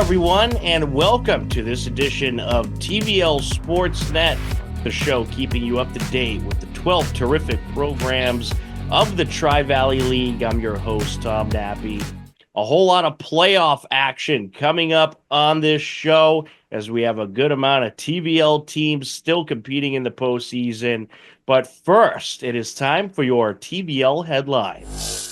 everyone, and welcome to this edition of TVL Sports Net, the show keeping you up to date with the 12 terrific programs of the Tri-Valley League. I'm your host, Tom Nappy. A whole lot of playoff action coming up on this show as we have a good amount of TVL teams still competing in the postseason. But first, it is time for your TVL headlines.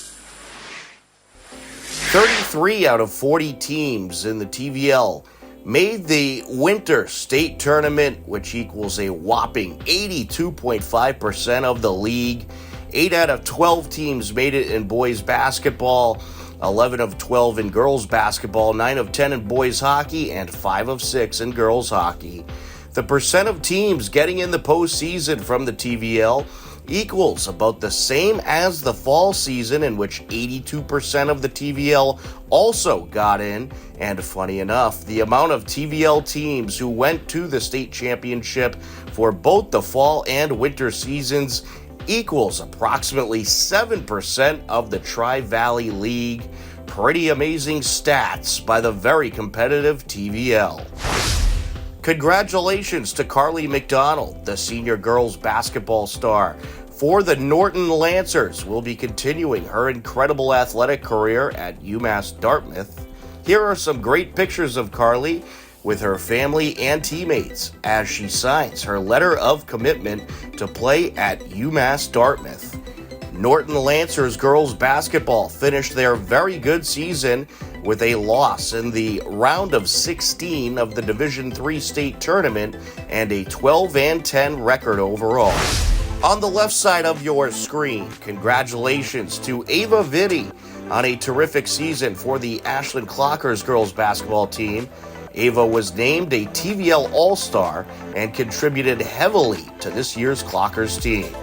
33 out of 40 teams in the TVL made the Winter State Tournament, which equals a whopping 82.5% of the league. 8 out of 12 teams made it in boys basketball, 11 of 12 in girls basketball, 9 of 10 in boys hockey, and 5 of 6 in girls hockey. The percent of teams getting in the postseason from the TVL equals about the same as the fall season, in which 82% of the TVL also got in. And funny enough, the amount of TVL teams who went to the state championship for both the fall and winter seasons equals approximately 7% of the Tri-Valley League. Pretty amazing stats by the very competitive TVL. Congratulations to Carly McDonald, the senior girls basketball star for the Norton Lancers, will be continuing her incredible athletic career at UMass Dartmouth. Here are some great pictures of Carly with her family and teammates as she signs her letter of commitment to play at UMass Dartmouth. Norton Lancers girls basketball finished their very good season with a loss in the round of 16 of the Division III state tournament and a 12-10 record overall. On the left side of your screen, congratulations to Ava Vitti on a terrific season for the Ashland Clockers girls basketball team. Ava was named a TVL All-Star and contributed heavily to this year's Clockers team.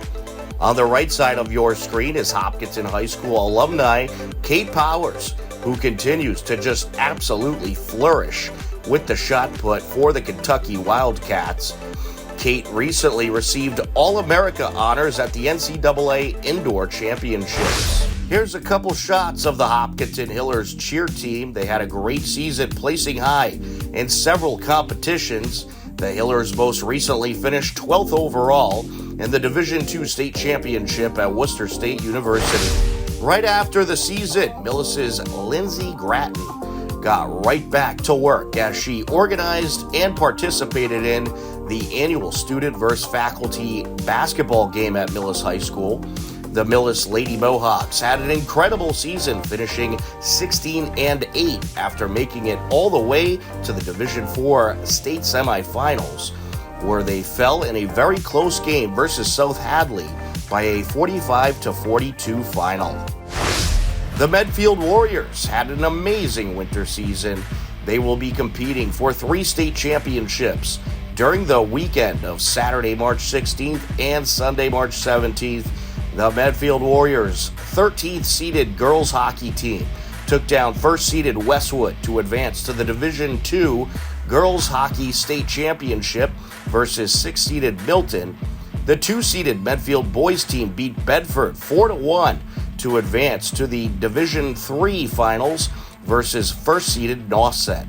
On the right side of your screen is Hopkinton High School alumni Kate Powers, who continues to just absolutely flourish with the shot put for the Kentucky Wildcats. Kate recently received All-America honors at the NCAA Indoor Championships. Here's a couple shots of the Hopkinton Hillers cheer team. They had a great season, placing high in several competitions. The Hillers most recently finished 12th overall in the Division II state championship at Worcester State University. Right after the season, Millis's Lindsay Gratton got right back to work as she organized and participated in the annual student versus faculty basketball game at Millis High School. The Millis Lady Mohawks had an incredible season, finishing 16-8 after making it all the way to the Division IV state semifinals, where they fell in a very close game versus South Hadley by a 45-42 final. The Medfield Warriors had an amazing winter season. They will be competing for 3 state championships during the weekend of Saturday, March 16th and Sunday, March 17th. The Medfield Warriors' 13th seeded girls hockey team took down first seeded Westwood to advance to the Division II girls hockey state championship versus 6th seeded Milton. The 2-seeded Medfield boys team beat Bedford 4-1 to advance to the Division III finals versus 1st seeded Nauset.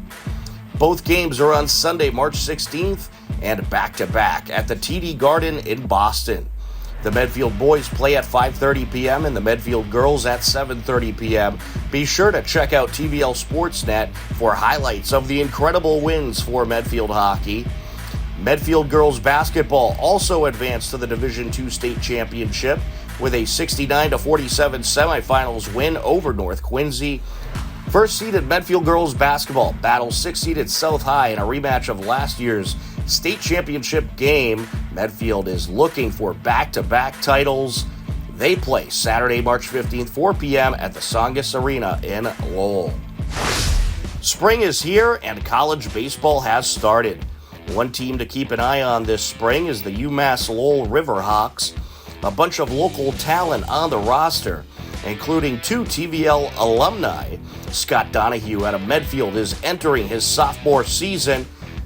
Both games are on Sunday, March 16th and back-to-back at the TD Garden in Boston. The Medfield boys play at 5:30 p.m. and the Medfield girls at 7:30 p.m. Be sure to check out TVL Sports Net for highlights of the incredible wins for Medfield hockey. Medfield girls basketball also advanced to the Division II state championship with a 69-47 semifinals win over North Quincy. First-seeded Medfield girls basketball battles 6th-seeded South High in a rematch of last year's state championship game. Medfield is looking for back-to-back titles. They play Saturday, March 15th, 4 p.m. at the Songus Arena in Lowell. Spring is here and college baseball has started. One team to keep an eye on this spring is the UMass Lowell Riverhawks. A bunch of local talent on the roster, including 2 TVL alumni. Scott Donahue out of Medfield is entering his sophomore season.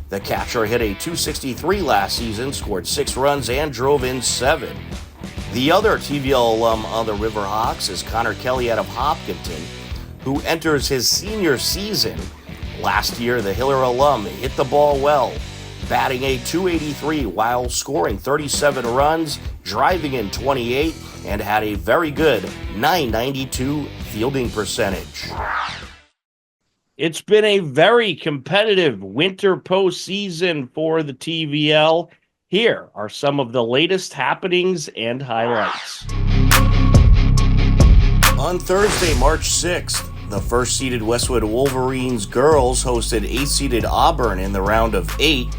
The catcher hit a .263 last season, scored 6 runs, and drove in 7. The other TVL alum on the Riverhawks is Connor Kelly out of Hopkinton, who enters his senior season. Last year, the Hiller alum hit the ball well, batting a .283 while scoring 37 runs, driving in 28, and had a very good .992 fielding percentage. It's been a very competitive winter postseason for the TVL. Here are some of the latest happenings and highlights. On Thursday, March 6th, the first-seeded Westwood Wolverines girls hosted 8th-seeded Auburn in the round of 8.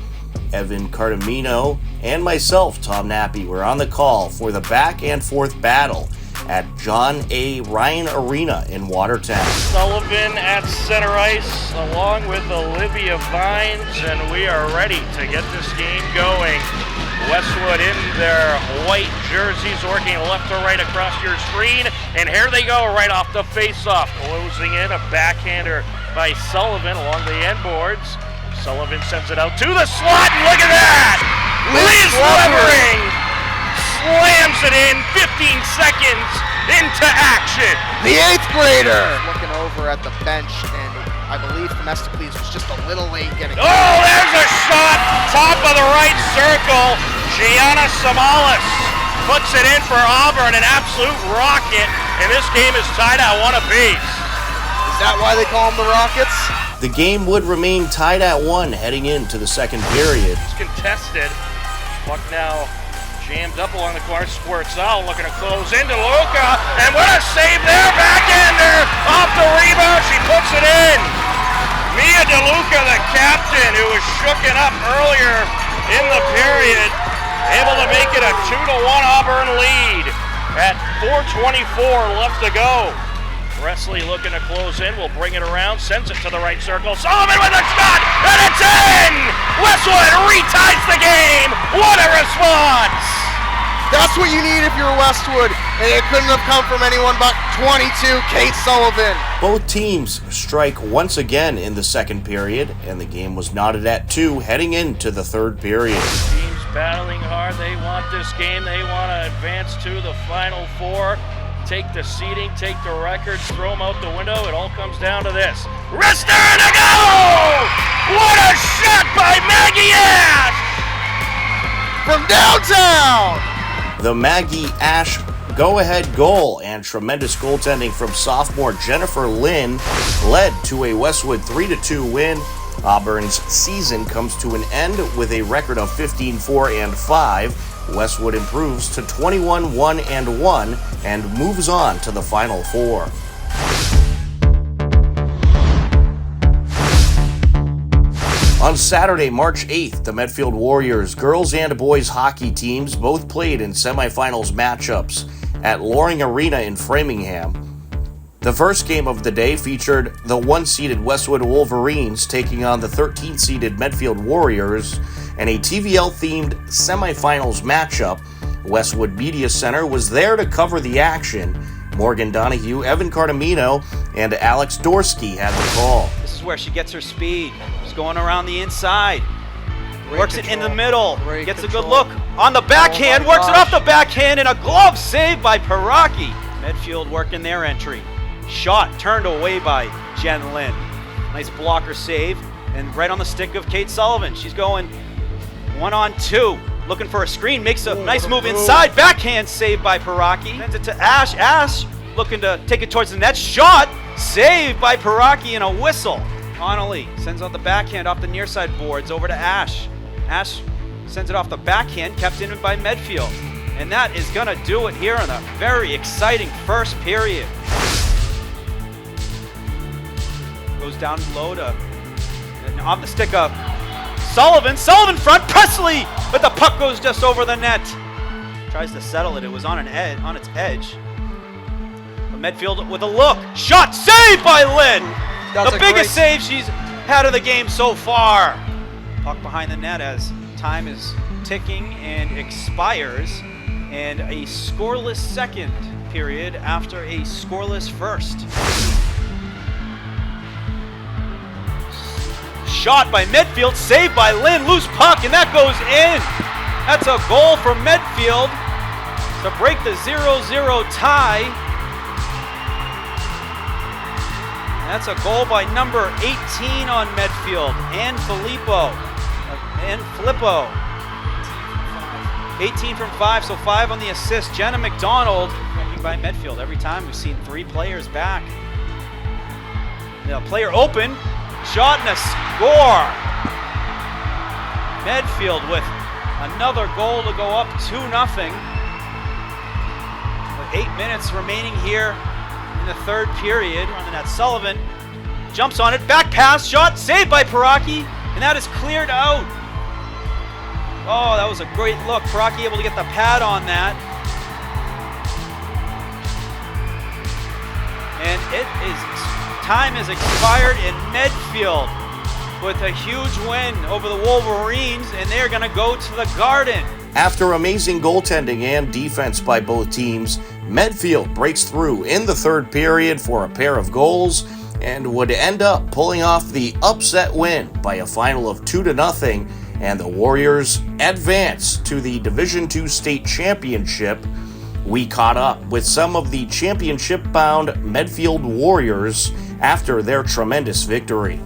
Evan Cardamino and myself, Tom Nappy, were on the call for the back and forth battle at John A. Ryan Arena in Watertown. Sullivan at center ice along with Olivia Vines, and we are ready to get this game going. Westwood in their white jerseys, working left to right across your screen, and here they go right off the face-off. Closing in, a backhander by Sullivan along the end boards. Sullivan sends it out to the slot, and look at that! Liz Levering slams it in 15 seconds into action. The 8th grader looking over at the bench, and I believe Themistocles was just a little late getting. Oh, there's a shot, top of the right circle. Gianna Samalas puts it in for Auburn, an absolute rocket, and this game is tied at 1 apiece. Is that why they call them the Rockets? The game would remain tied at 1 heading into the second period. It's contested. Puck now jammed up along the corner, squirts out, looking to close into Luca, and what a save there, backhander, off the rebound, she puts it in. Mia DeLuca, the captain, who was shooken up earlier in the period, able to make it a 2-1 Auburn lead at 4:24 left to go. Presley looking to close in, will bring it around, sends it to the right circle. Sullivan with a shot, and it's in! Westwood reties the game! What a response! That's what you need if you're Westwood, and it couldn't have come from anyone but 22, Kate Sullivan. Both teams strike once again in the second period, and the game was knotted at 2 heading into the third period. Teams battling hard, they want this game, they want to advance to the Final Four. Take the seeding, take the records, throw them out the window. It all comes down to this. Wrister and a goal! What a shot by Maggie Ash! From downtown! The Maggie Ash go-ahead goal and tremendous goaltending from sophomore Jennifer Lynn led to a Westwood 3-2 win. Auburn's season comes to an end with a record of 15-4-5. Westwood improves to 21-1-1 and moves on to the Final Four. On Saturday, March 8th, the Medfield Warriors girls and boys hockey teams both played in semifinals matchups at Loring Arena in Framingham. The first game of the day featured the 1-seeded Westwood Wolverines taking on the 13th-seeded Medfield Warriors, and a TVL-themed semifinals matchup. Westwood Media Center was there to cover the action. Morgan Donahue, Evan Cardamino, and Alex Dorsky had the call. This is where she gets her speed. She's going around the inside. Works it in the middle. Gets a good look on the backhand. Works it off the backhand, and a glove save by Paraki. Medfield working their entry. Shot turned away by Jen Lynn. Nice blocker save, and right on the stick of Kate Sullivan. She's going 1-on-2, looking for a screen, makes a nice move inside, backhand save by Paraki. Sends it to Ash. Ash looking to take it towards the net. Shot saved by Paraki and a whistle. Connolly sends out the backhand off the near side boards over to Ash. Ash sends it off the backhand, kept in by Medfield. And that is going to do it here in a very exciting first period. Goes down low to, and off the stick of Sullivan front, Presley, but the puck goes just over the net. Tries to settle it, it was on its edge. But Medfield with a look, shot, saved by Lynn. The biggest save she's had of the game so far. Puck behind the net as time is ticking and expires, and a scoreless second period after a scoreless first. Shot by Medfield, saved by Lynn, loose puck, and that goes in. That's a goal for Medfield to break the 0-0 tie. That's a goal by number 18 on Medfield, and Filippo. 18 from 5, so 5 on the assist. Jenna McDonald by Medfield. Every time we've seen 3 players back. Now player open, shot and a score. Medfield with another goal to go up 2-0. With 8 minutes remaining here in the third period. And that's Sullivan. Jumps on it, back pass, shot, saved by Paraki, and that is cleared out. Oh, that was a great look. Paraki able to get the pad on that. And time has expired in Medfield with a huge win over the Wolverines, and they're going to go to the Garden. After amazing goaltending and defense by both teams, Medfield breaks through in the third period for a pair of goals and would end up pulling off the upset win by a final of 2-0, and the Warriors advance to the Division II state championship. We caught up with some of the championship-bound Medfield Warriors after their tremendous victory.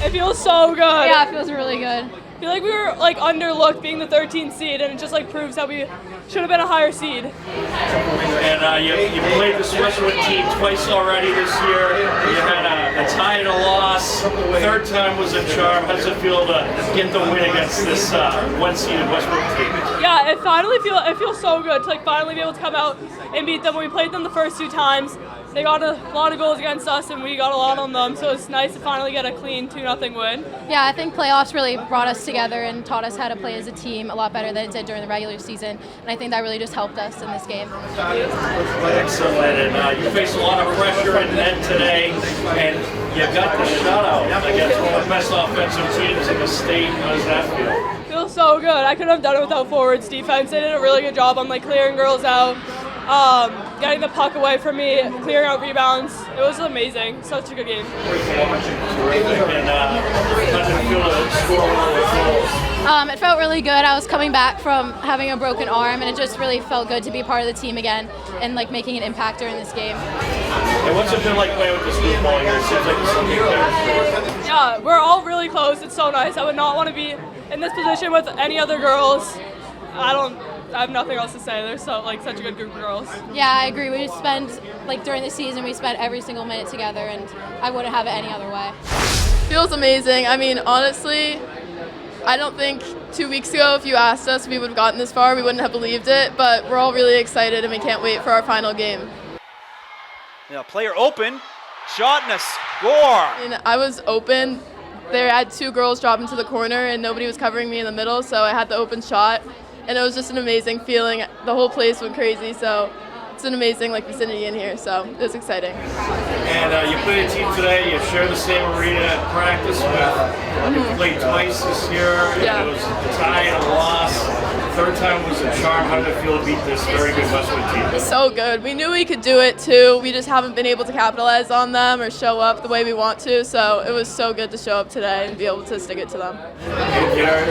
It feels so good. Yeah, it feels really good. I feel like we were underlooked being the 13th seed, and it just proves that we should have been a higher seed. And you played this Westwood team twice already this year. You had a tie and a loss. Third time was a charm. How does it feel to get the win against this one-seeded Westwood team? Yeah, it feels so good to finally be able to come out and beat them. We played them the first 2 times. They got a lot of goals against us, and we got a lot on them, so it's nice to finally get a clean 2-0 win. Yeah, I think playoffs really brought us together and taught us how to play as a team a lot better than it did during the regular season, and I think that really just helped us in this game. Excellent, and you faced a lot of pressure in net today, and you got the shutout against one of the best offensive teams in the state. How does that feel? Feels so good. I couldn't have done it without forwards defense. They did a really good job on clearing girls out, getting the puck away from me, clearing out rebounds. It was amazing. Such a good game. It felt really good. I was coming back from having a broken arm, and it just really felt good to be part of the team again and making an impact during this game. And what's it been like playing with this group all year? It seems like there's something there. Yeah, we're all really close. It's so nice. I would not want to be in this position with any other girls. I have nothing else to say. They're such a good group of girls. Yeah, I agree. We just spend, during the season, we spent every single minute together, and I wouldn't have it any other way. Feels amazing. I mean, honestly, I don't think 2 weeks ago, if you asked us, we would have gotten this far. We wouldn't have believed it, but we're all really excited, and we can't wait for our final game. Now, player open, shot and a score. And I was open. They had 2 girls drop into the corner, and nobody was covering me in the middle, so I had the open shot. And it was just an amazing feeling. The whole place went crazy, so it's an amazing vicinity in here, so it was exciting. And you played a team today, you share the same arena at practice with. You played twice this year, Yeah. It was a tie and a loss. Third time was a charm. How did it feel to beat this very good Westwood team? So good. We knew we could do it too. We just haven't been able to capitalize on them or show up the way we want to, so it was so good to show up today and be able to stick it to them.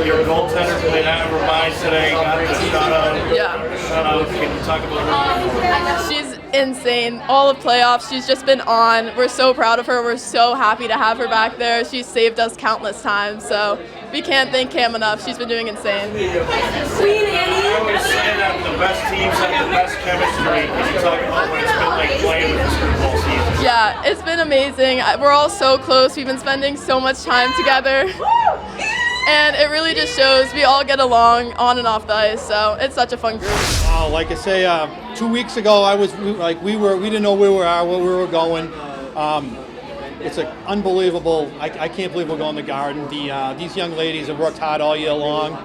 Your goaltender played out of her mind today, got the shutout. Yeah. Shutout. Can you talk about her? She's insane. All of playoffs, she's just been on. We're so proud of her. We're so happy to have her back there. She's saved us countless times, so we can't thank Cam enough. She's been doing insane. I always say that the best teams have the best chemistry. Can you talk about what it's been like playing with this group all season? Yeah, it's been amazing. We're all so close. We've been spending so much time together. And it really just shows we all get along on and off the ice, so it's such a fun group. Like I say, 2 weeks ago, we didn't know where we were going. It's unbelievable. I can't believe we're going to the Garden. These young ladies have worked hard all year long,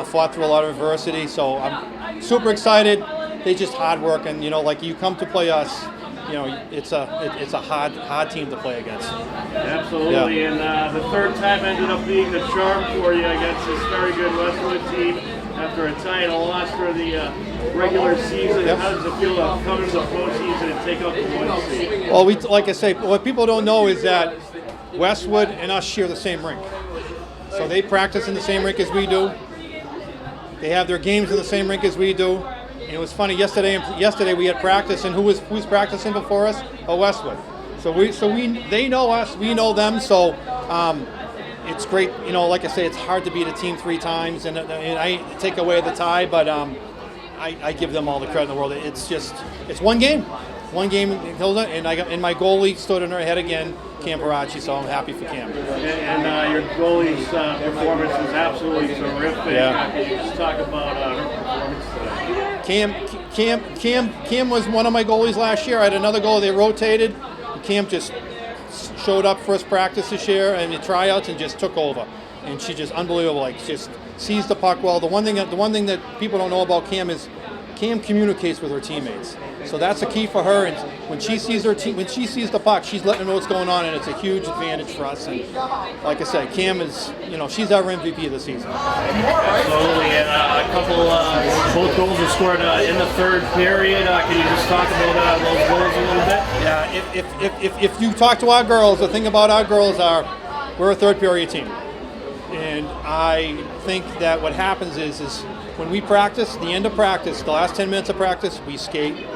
fought through a lot of adversity. So I'm super excited. They just hard work, and you come to play us. It's a hard team to play against. Absolutely, Yeah. And the third time ended up being the charm for you against this very good Westwood team after a tie and a loss for the regular season. Yep. How does it feel to come into the postseason and take up the 1 seed? Well, like I say, what people don't know is that Westwood and us share the same rink. So they practice in the same rink as we do. They have their games in the same rink as we do. And it was funny, yesterday we had practice, and who's practicing before us? Westwood. So they know us, we know them, so it's great. You know, like I say, it's hard to beat a team 3 times, and I take away the tie, but I give them all the credit in the world. It's one game, Hilda, and my goalie stood in her head again, Cam Parachi, so I'm happy for Cam. And your goalie's performance was absolutely terrific. Yeah. Can you just talk about her performance today? Cam was one of my goalies last year. I had another goalie, they rotated. Cam just showed up first practice this year and the tryouts and just took over. And she's just unbelievable, like just sees the puck well. The one thing that people don't know about Cam is Cam communicates with her teammates. So that's the key for her. And when she sees when she sees the puck, she's letting them know what's going on, and it's a huge advantage for us. And like I said, Cam is, she's our MVP this season. Absolutely, and a couple, both goals were scored in the third period. Can you just talk about those goals a little bit? Yeah, if you talk to our girls, the thing about our girls we're a third period team. And I think that what happens is when we practice, the end of practice, the last 10 minutes of practice, we skate,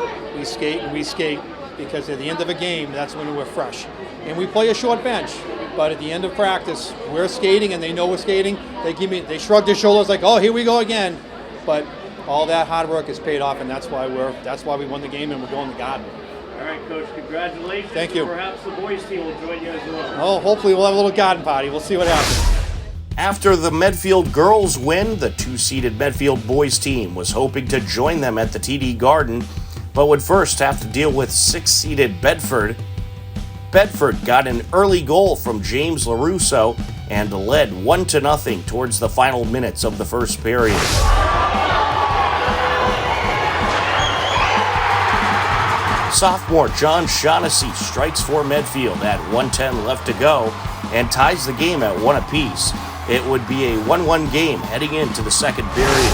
because at the end of a game, that's when we're fresh. And we play a short bench, but at the end of practice, we're skating and they know we're skating. They shrug their shoulders like, oh, here we go again. But all that hard work is paid off, and that's why we won the game and we're going to the Garden. All right, Coach, congratulations. Thank you. Perhaps the boys team will join you as well. Oh, hopefully we'll have a little Garden party. We'll see what happens. After the Medfield girls win, the 2-seeded Medfield boys team was hoping to join them at the TD Garden, but would first have to deal with 6-seeded Bedford. Bedford got an early goal from James LaRusso and led 1-0 towards the final minutes of the first period. Sophomore John Shaughnessy strikes for Medfield at 1:10 left to go and ties the game at 1 apiece. It would be a 1-1 game heading into the second period.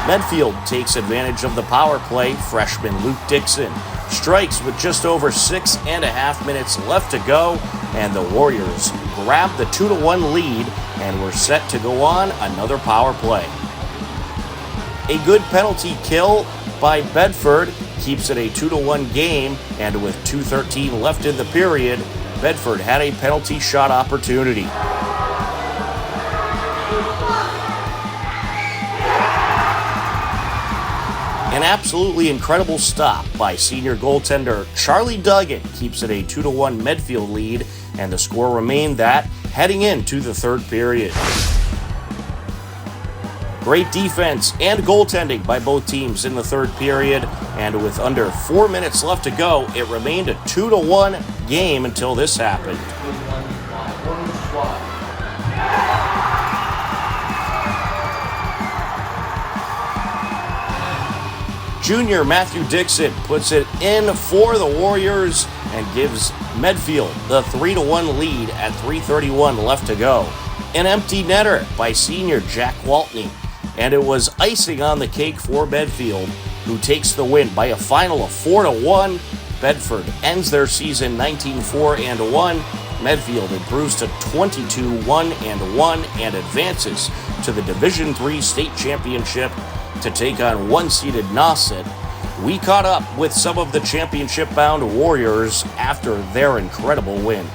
Medfield takes advantage of the power play. Freshman Luke Dixon strikes with just over 6.5 minutes left to go, and the Warriors grab the 2-1 lead and were set to go on another power play. A good penalty kill by Bedford keeps it a 2-1 game, and with 2:13 left in the period, Bedford had a penalty shot opportunity. An absolutely incredible stop by senior goaltender Charlie Duggan keeps it a 2-1 Medfield lead, and the score remained that heading into the third period. Great defense and goaltending by both teams in the third period, and with under 4 minutes left to go, it remained a 2-1 game until this happened. Junior Matthew Dixon puts it in for the Warriors and gives Medfield the 3-1 lead at 3:31 left to go. An empty netter by senior Jack Waltney, and it was icing on the cake for Medfield, who takes the win by a final of 4-1. Bedford ends their season 19-4-1. Medfield improves to 22-1-1 and advances to the Division III state championship to take on 1-seeded Nauset. We caught up with some of the championship-bound Warriors after their incredible win.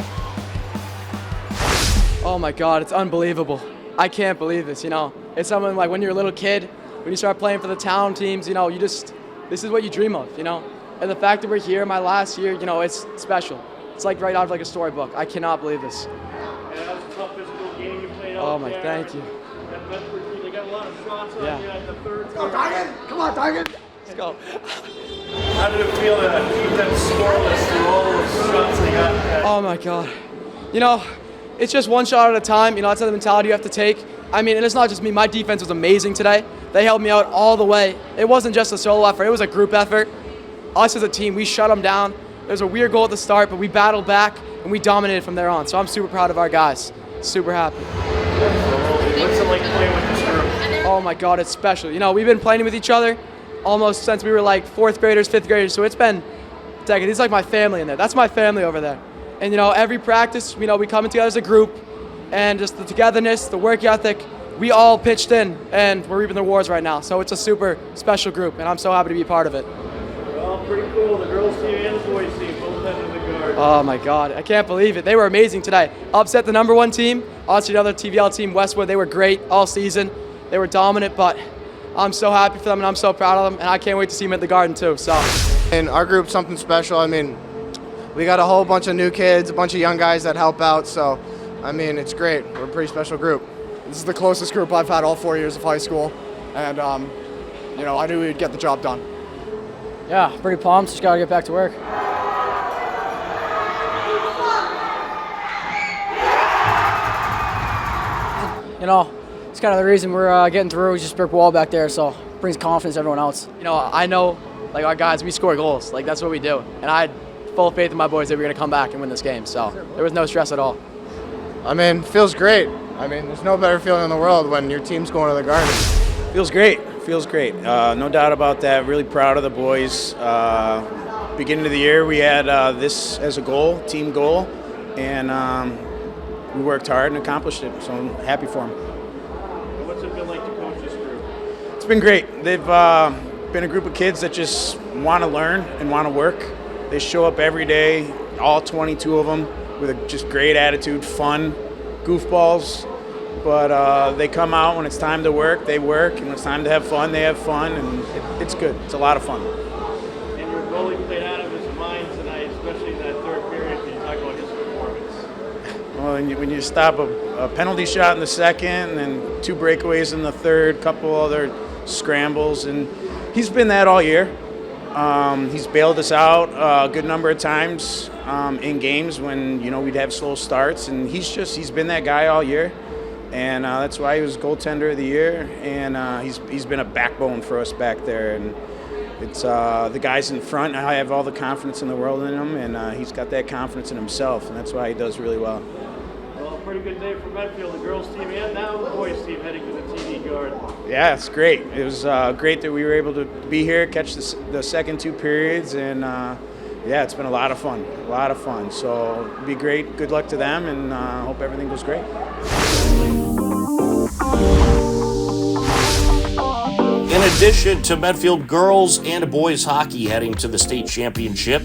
Oh my God, it's unbelievable. I can't believe this, It's something like when you're a little kid, when you start playing for the town teams, this is what you dream of, And the fact that we're here my last year, it's special. It's like right out of like a storybook. I cannot believe this. And that was a tough physical game you played out Oh my, there. thank you. That Bedford team, they got a lot of shots on Yeah. you in the third. Come on, Tiger! Let's go. How did it feel to keep them scoreless through all those shots they got? Oh my God. It's just one shot at a time. That's the mentality you have to take. And it's not just me. My defense was amazing today. They held me out all the way. It wasn't just a solo effort. It was a group effort. Us as a team, we shut them down. There was a weird goal at the start, but we battled back, and we dominated from there on. So I'm super proud of our guys. Super happy. What's it like playing with this group? Oh my God, it's special. We've been playing with each other almost since we were like 4th graders, 5th graders. So it's been decades. It's like my family in there. That's my family over there. And every practice, we come in together as a group. and just the togetherness, the work ethic. We all pitched in, and we're reaping the rewards right now. So it's a super special group, and I'm so happy to be a part of it. Well, pretty cool. The girls team and the boys team both headed to the Garden. Oh my God, I can't believe it. They were amazing today. Upset the #1 team, also the other TVL team, Westwood. They were great all season. They were dominant, but I'm so happy for them, and I'm so proud of them, and I can't wait to see them at the Garden too. So. And our group's something special. I mean, we got a whole bunch of new kids, a bunch of young guys that help out. So, I mean, it's great. We're a pretty special group. This is the closest group I've had all 4 years of high school, and I knew we'd get the job done. Yeah, pretty pumped. Just gotta get back to work. It's kind of the reason we're getting through. We just brick wall back there, so it brings confidence to everyone else. I know, our guys, we score goals. That's what we do. And I had full faith in my boys that we were going to come back and win this game. So there was no stress at all. I mean, feels great. I mean, there's no better feeling in the world when your team's going to the Garden. Feels great. No doubt about that. Really proud of the boys. Beginning of the year, we had this as a goal, team goal, and we worked hard and accomplished it. So I'm happy for them. What's it been like to coach this group? It's been great. They've been a group of kids that just want to learn and want to work. They show up every day, all 22 of them, with a just great attitude, fun, goofballs. But they come out when it's time to work, they work, and when it's time to have fun, they have fun, and it's good. It's a lot of fun. And your goalie played out of his mind tonight, especially in that third period. Can you talk about his performance? Well, when you stop a penalty shot in the second, and then 2 breakaways in the third, couple other scrambles, and he's been that all year. He's bailed us out a good number of times in games when we'd have slow starts, and he's been that guy all year. And that's why he was goaltender of the year, and he's been a backbone for us back there. And it's the guys in front. I have all the confidence in the world in him, and he's got that confidence in himself, and that's why he does really well. Well, pretty good day for Medfield, the girls team, and now the boys team heading to the TD Garden. Yeah, it's great. It was great that we were able to be here, catch the second 2 periods, and yeah, it's been a lot of fun. So it'll be great. Good luck to them, and hope everything goes great. In addition to Medfield girls and boys hockey heading to the state championship,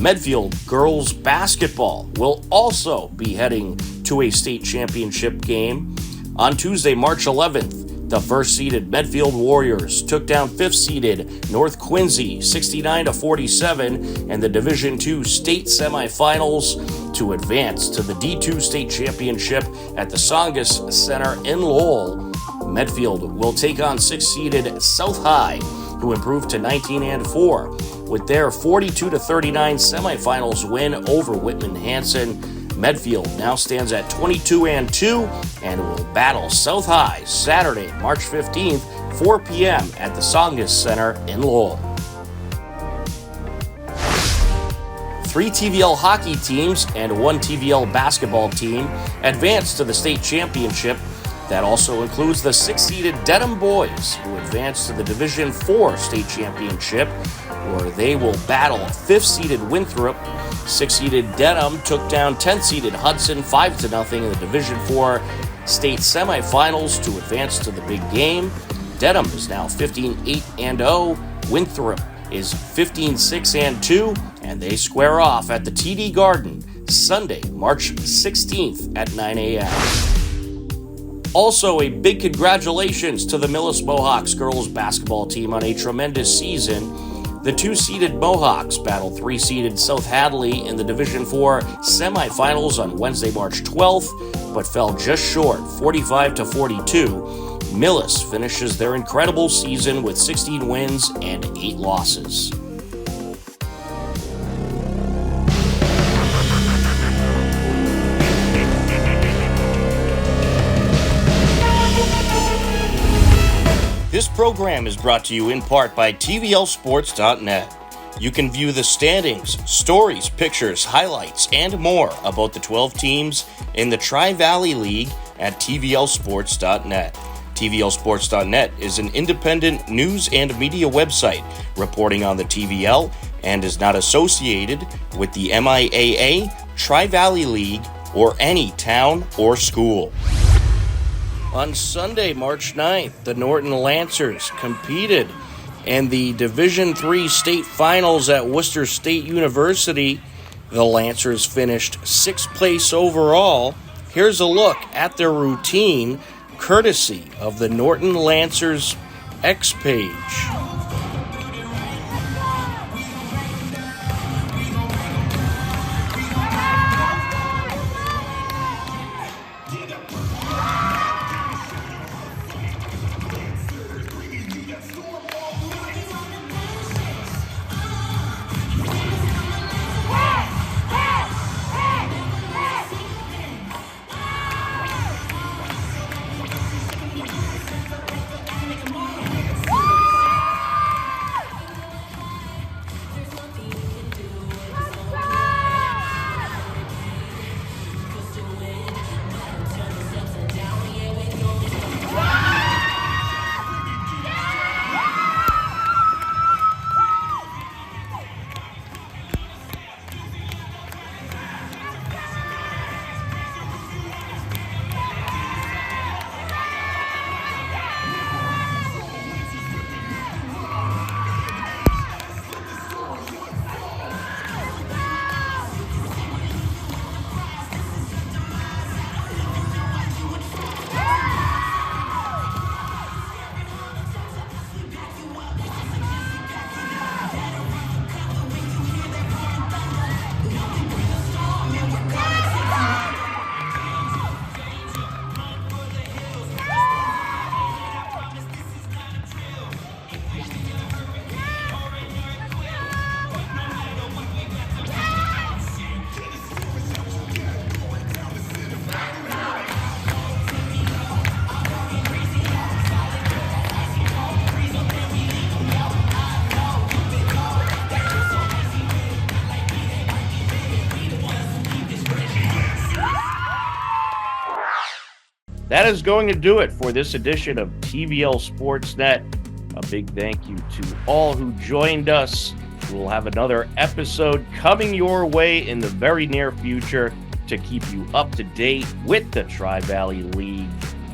Medfield girls basketball will also be heading to a state championship game. On Tuesday, March 11th, the first-seeded Medfield Warriors took down 5th-seeded North Quincy 69-47 in the Division II state semifinals to advance to the D2 state championship at the Songus Center in Lowell. Medfield will take on 6th-seeded South High, who improved to 19-4 with their 42-39 semifinals win over Whitman-Hanson. Medfield now stands at 22-2 and will battle South High Saturday, March 15th, 4 p.m. at the Songus Center in Lowell. 3 TVL hockey teams and 1 TVL basketball team advanced to the state championship. That also includes the 6th-seeded Dedham boys, who advanced to the Division IV state championship, where they will battle 5th-seeded Winthrop. 6th-seeded Dedham took down 10th-seeded Hudson 5-0 in the Division IV state semifinals to advance to the big game. Dedham is now 15-8-0. Winthrop is 15-6-2, and they square off at the TD Garden Sunday, March 16th at 9 a.m. Also, a big congratulations to the Millis Mohawks girls basketball team on a tremendous season. The 2-seeded Mohawks battled 3-seeded South Hadley in the Division IV semifinals on Wednesday, March 12th, but fell just short, 45-42. Millis finishes their incredible season with 16 wins and 8 losses. This program is brought to you in part by TVL Sports Net. You can view the standings, stories, pictures, highlights, and more about the 12 teams in the Tri-Valley League at TVL Sports Net. TVL Sports Net is an independent news and media website reporting on the TVL and is not associated with the MIAA, Tri-Valley League, or any town or school. On Sunday, March 9th, the Norton Lancers competed in the Division III state finals at Worcester State University. The Lancers finished 6th place overall. Here's a look at their routine, courtesy of the Norton Lancers X page. That is going to do it for this edition of TVL Sports Net. A big thank you to all who joined us. We'll have another episode coming your way in the very near future to keep you up to date with the Tri-Valley League.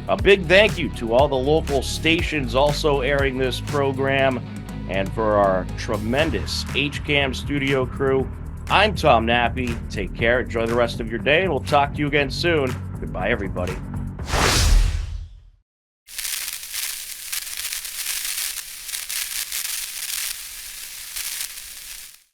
A big thank you to all the local stations also airing this program, and for our tremendous HCAM studio crew. I'm Tom Nappy. Take care, enjoy the rest of your day, and we'll talk to you again soon. Goodbye, everybody.